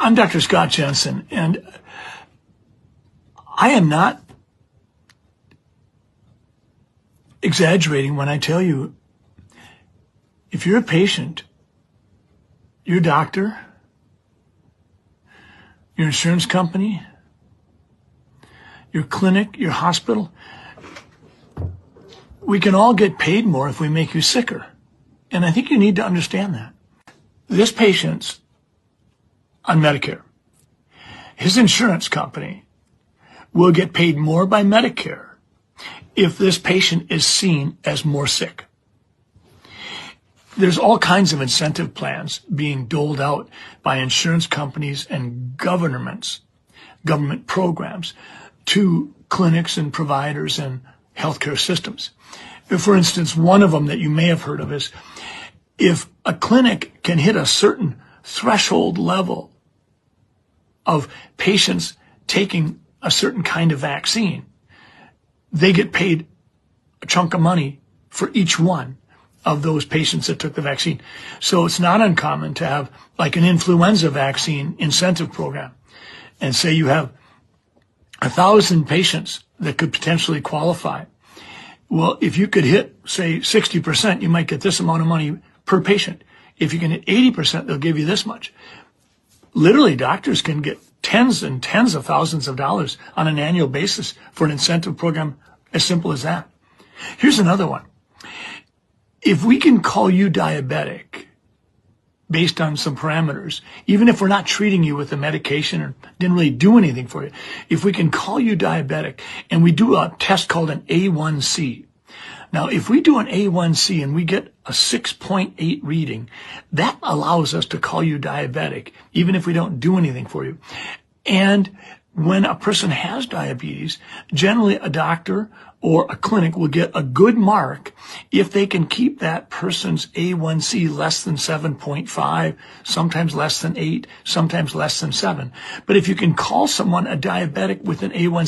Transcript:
I'm Dr. Scott Jensen, and I am not exaggerating when I tell you, if you're a patient, your doctor, your insurance company, your clinic, your hospital, we can all get paid more if we make you sicker. And I think you need to understand that. This patient's on Medicare. His insurance company will get paid more by Medicare if this patient is seen as more sick. There's all kinds of incentive plans being doled out by insurance companies and government programs to clinics and providers and healthcare systems. For instance, one of them that you may have heard of is if a clinic can hit a certain threshold level of patients taking a certain kind of vaccine, they get paid a chunk of money for each one of those patients that took the vaccine. So it's not uncommon to have like an influenza vaccine incentive program. And say you have 1,000 patients that could potentially qualify. Well, if you could hit, say, 60%, you might get this amount of money per patient. If you can hit 80%, they'll give you this much. Literally, doctors can get tens and tens of thousands of dollars on an annual basis for an incentive program as simple as that. Here's another one. If we can call you diabetic based on some parameters, even if we're not treating you with a medication or didn't really do anything for you, if we can call you diabetic and we do a test called an A1C. Now, if we do an A1C and we get a 6.8 reading, that allows us to call you diabetic, even if we don't do anything for you. And when a person has diabetes, generally a doctor or a clinic will get a good mark if they can keep that person's A1C less than 7.5, sometimes less than 8, sometimes less than 7. But if you can call someone a diabetic with an A1C